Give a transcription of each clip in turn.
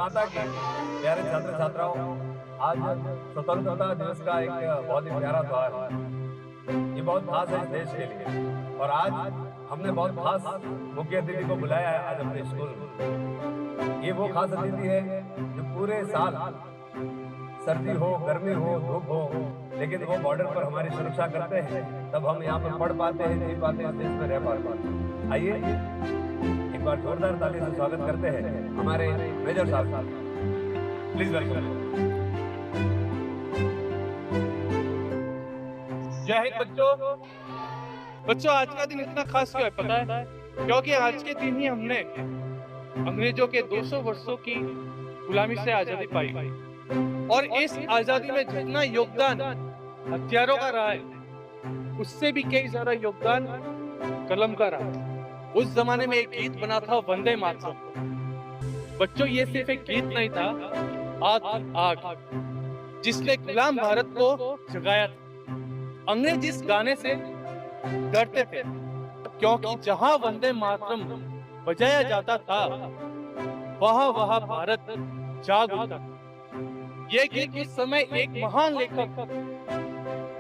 माता की प्यारे छात्र छात्राओं, आज स्वतंत्रता दिवस का एक बहुत ही प्यारा त्योहार है। ये बहुत खास है इस देश के लिए और आज हमने बहुत खास मुख्य अतिथि को बुलाया है आज अपने स्कूल में। ये वो खास अतिथि है जो पूरे साल सर्दी हो, गर्मी हो, धूप हो, लेकिन वो बॉर्डर पर हमारी सुरक्षा करते हैं। तब हम यहाँ पर पढ़ पाते हैं, जी पाते हैं, इस देश में रह पाते हैं। आइए एक बार जोरदार ताली से स्वागत करते हैं हमारे मेजर साहब का। Please welcome. जय हिंद बच्चों, आज का दिन इतना खास क्यों है पता है? क्योंकि आज के दिन ही हमने अंग्रेजों के 200 वर्षों की गुलामी से आजादी पाई और इस आजादी में जितना योगदान हथियारों का रहा है उससे भी कई ज्यादा योगदान कलम का रहा है। उस जमाने में एक गीत बना था वंदे मातरम। बच्चों, ये सिर्फ एक गीत नहीं था, आग जिसने गुलाम भारत को जगाया था। अंग्रेज इस गाने से डरते थे क्योंकि जहां वंदे मातरम बजाया जाता था वहां भारत जाग उठता। ये गीत उस समय एक महान लेखक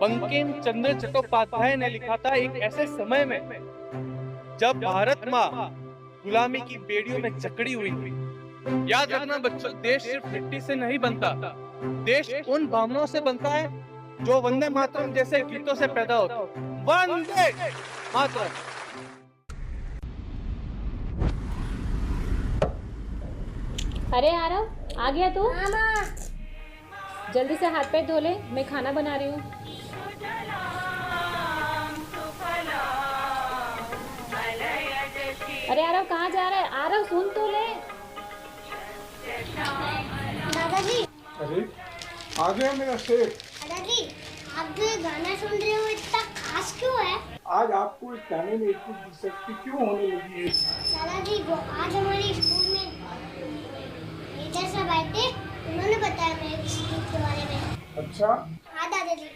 बंकिम चंद्र चट्टोपाध्याय ने लिखा था, एक ऐसे समय में जब भारत माँ गुलामी की बेड़ियों में जकड़ी हुई थी। याद रखना बच्चों, देश सिर्फ मिट्टी से नहीं बनता, देश उन भावनाओं से बनता है जो वंदे मातरम जैसे गीतों से पैदा होता। वंदे मातरम। अरे आरव, आ गया तू? जल्दी से हाथ पैर धो ले, मैं खाना बना रही हूँ। अरे आरव, कहाँ जा रहा है? आरव सुन तो ले। दादाजी। अरे आ गया मेरा शेर। दादाजी, आप जो ये गाना सुन रहे हो इतना खास क्यों है? आज आपको इस गाने में इतनी दिलचस्पी क्यों होने लगी है? दादाजी, वो आज हमारे स्कूल में टीचर साहब आए थे, उन्होंने बताया मेरे इस गीत के बारे में। अच्छा। हाँ दादाजी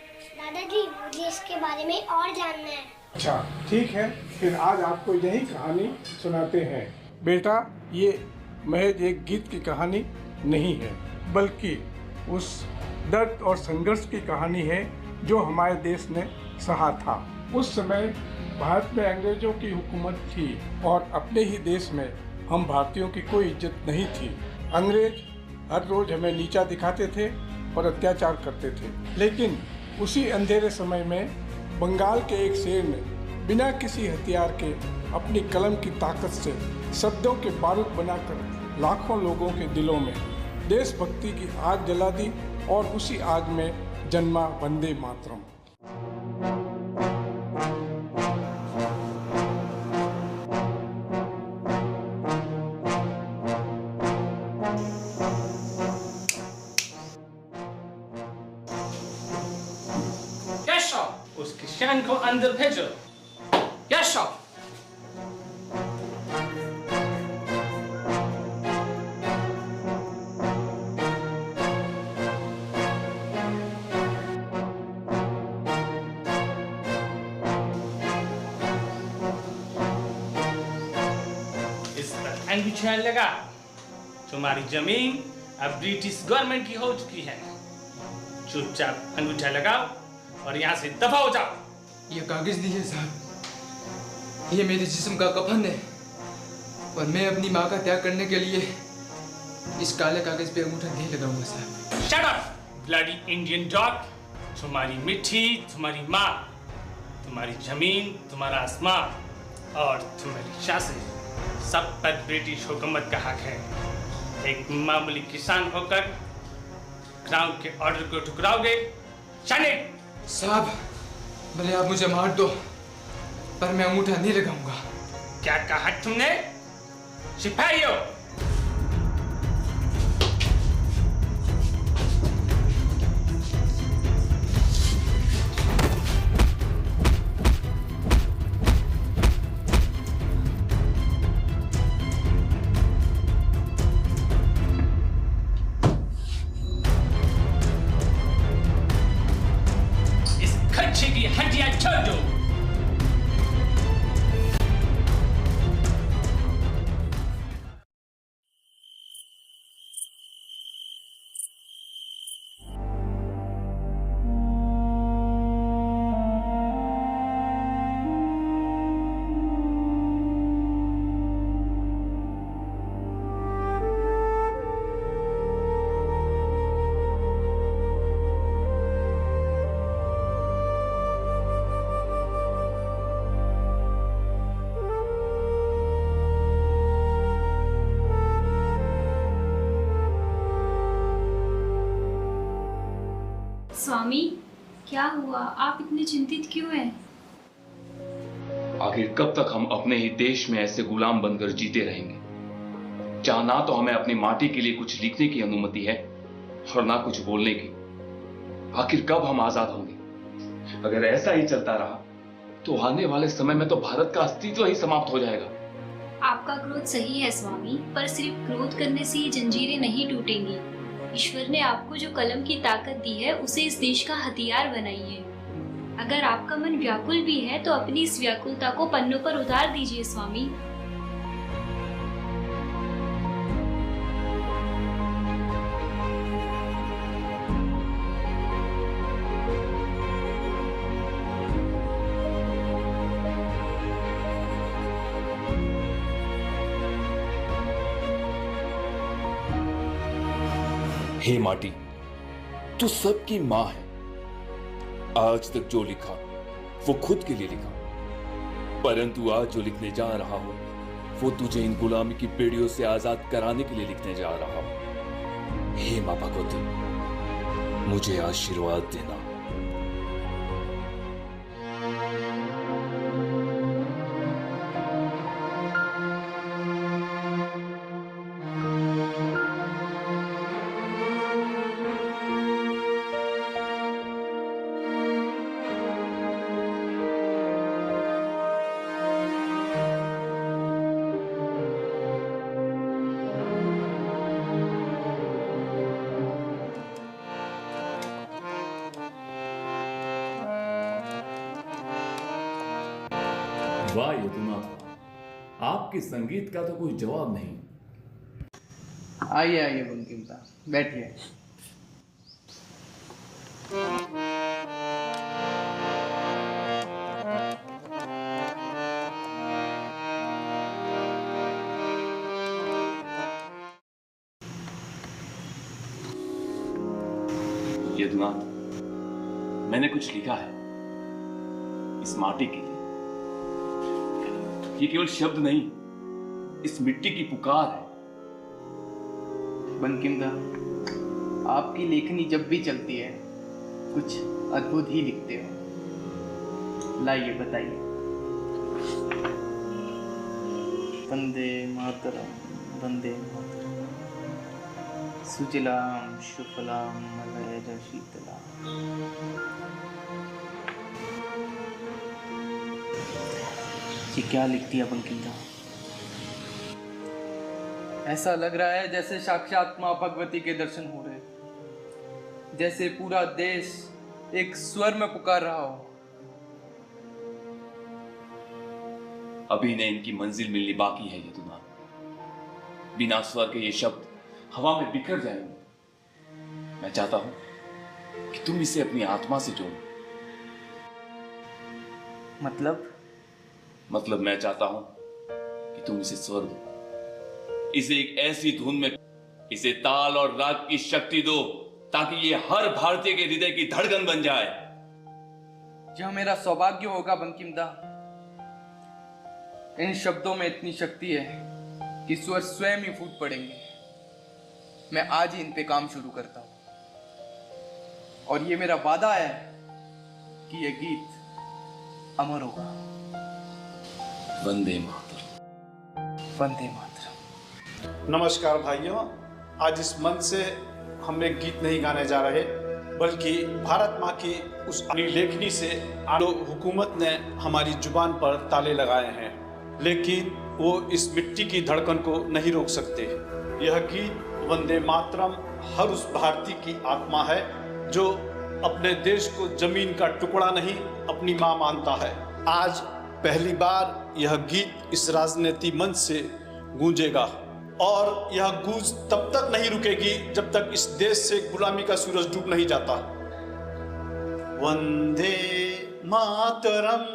मुझे इसके बारे में और जानना है। अच्छा ठीक है, फिर आज आपको यही कहानी सुनाते हैं। बेटा, ये महज एक गीत की कहानी नहीं है, बल्कि उस दर्द और संघर्ष की कहानी है जो हमारे देश ने सहा था। उस समय भारत में अंग्रेजों की हुकूमत थी और अपने ही देश में हम भारतीयों की कोई इज्जत नहीं थी। अंग्रेज हर रोज हमें नीचा दिखाते थे और अत्याचार करते थे। लेकिन उसी अंधेरे समय में बंगाल के एक शेर ने बिना किसी हथियार के अपनी कलम की ताकत से शब्दों के बारूद बनाकर लाखों लोगों के दिलों में देशभक्ति की आग जला दी और उसी आग में जन्मा वंदे मातरम। उस किसान को अंदर भेजो। Yes sir. इस पर अंगूठा लगा। तुम्हारी जमीन अब ब्रिटिश गवर्नमेंट की हो चुकी है। चुपचाप अंगूठा लगाओ और यहाँ से दफा हो जाओ। ये कागज दिए साहब, ये मेरे जिस्म का कफन है और मैं अपनी माँ का त्याग करने के लिए इस काले कागज पे अंगूठा नहीं लगाऊंगा साहब। Shut up bloody Indian dog. तुम्हारी मिट्टी, तुम्हारी माँ, तुम्हारी जमीन, तुम्हारा आसमान और तुम्हारी शासन सब पर ब्रिटिश हुकूमत का हक है। एक मामूली किसान होकर क्राउन के ऑर्डर को ठुकराओगे? साहब, भले आप मुझे मार दो पर मैं अंगूठा नहीं लगाऊंगा। क्या कहा तुमने? सिपाहियों, इस खच्ची की हड्डियां छोड़ दो। स्वामी, क्या हुआ? आप इतने चिंतित क्यों हैं? आखिर कब तक हम अपने ही देश में ऐसे गुलाम बनकर जीते रहेंगे, जहां ना तो हमें अपनी माटी के लिए कुछ लिखने की अनुमति है और ना कुछ बोलने की। आखिर कब हम आजाद होंगे? अगर ऐसा ही चलता रहा तो आने वाले समय में तो भारत का अस्तित्व ही समाप्त हो जाएगा। आपका क्रोध सही है स्वामी, पर सिर्फ क्रोध करने से ये जंजीरें नहीं टूटेंगी। ईश्वर ने आपको जो कलम की ताकत दी है, उसे इस देश का हथियार बनाइए। अगर आपका मन व्याकुल भी है तो अपनी इस व्याकुलता को पन्नों पर उतार दीजिए स्वामी। हे माटी, तू सबकी मां है। आज तक जो लिखा वो खुद के लिए लिखा, परंतु आज जो लिखने जा रहा हूं वो तुझे इन गुलामी की बेड़ियों से आजाद कराने के लिए लिखने जा रहा हूं। हे मां भगवती, मुझे आशीर्वाद देना। वाह यदुनाथ, आपके संगीत का तो कोई जवाब नहीं। आइए आइए बंकिम साहब, बैठिए। यदुनाथ, मैंने कुछ लिखा है इस माटी के लिए। ये केवल शब्द नहीं, इस मिट्टी की पुकार है। बंकिम दा, आपकी लेखनी जब भी चलती है कुछ अद्भुत ही लिखते हो। लाइए बताइए। वंदे मातरम, वंदे मातरम, सुजलाम सुफलाम मलयज शीतलाम। ये क्या लिखती है बंकिम दा? ऐसा लग रहा है जैसे साक्षात मां भगवती के दर्शन हो रहे, जैसे पूरा देश एक स्वर में पुकार रहा हो। अभी ने इनकी मंजिल मिलनी बाकी है यदुनाथ। बिना स्वर के ये शब्द हवा में बिखर जाएंगे। मैं चाहता हूं कि तुम इसे अपनी आत्मा से जोड़ो। मतलब मैं चाहता हूं कि तुम इसे स्वर दो, इसे एक ऐसी धुन में, इसे ताल और राग की शक्ति दो ताकि ये हर भारतीय के हृदय की धड़कन बन जाए। यह मेरा सौभाग्य होगा बंकिम दा। इन शब्दों में इतनी शक्ति है कि स्वर स्वयं ही फूट पड़ेंगे। मैं आज ही इन पे काम शुरू करता हूं और ये मेरा वादा है कि यह गीत अमर होगा। वंदे मातरम, वंदे मातरम। नमस्कार भाइयों, आज इस मंच से हम एक गीत नहीं गाने जा रहे, बल्कि भारत माँ की उस अपनी लेखनी से हुकूमत ने हमारी जुबान पर ताले लगाए हैं, लेकिन वो इस मिट्टी की धड़कन को नहीं रोक सकते। यह गीत वंदे मातरम हर उस भारतीय की आत्मा है जो अपने देश को जमीन का टुकड़ा नहीं, अपनी माँ मानता है। आज पहली बार यह गीत इस राजनीति मंच से गूंजेगा और यह गूंज तब तक नहीं रुकेगी जब तक इस देश से गुलामी का सूरज डूब नहीं जाता। वंदे मातरम,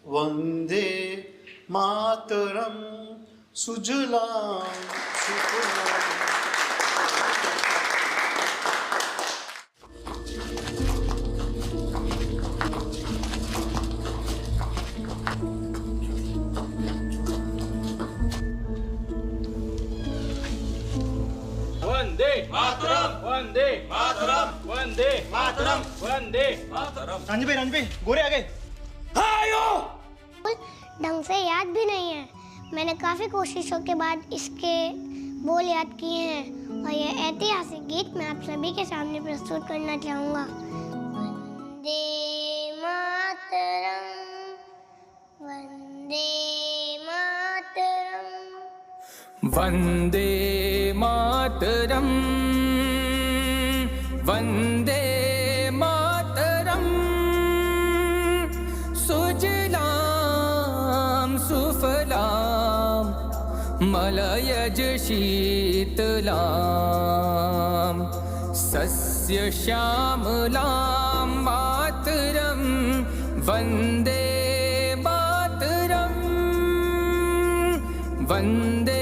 वंदे मातरम, सुजलाम सुफलाम। वंदे वंदे मातरम, वंदे मातरम, वंदे मातरम, वंदे मातरम। रांझी भाई गोरे आ गए। ढंग से याद भी नहीं है। मैंने काफी कोशिशों के बाद इसके बोल याद किए हैं और ये ऐतिहासिक गीत मैं आप सभी के सामने प्रस्तुत करना चाहूंगा। वंदे मातरम, वंदे मातरम, वंदे मातरम, वंदे मातरम, सुजलाम सुफलाम मलयज शीतलाम सस्य श्यामलां मातरं वन्दे मातरं वन्दे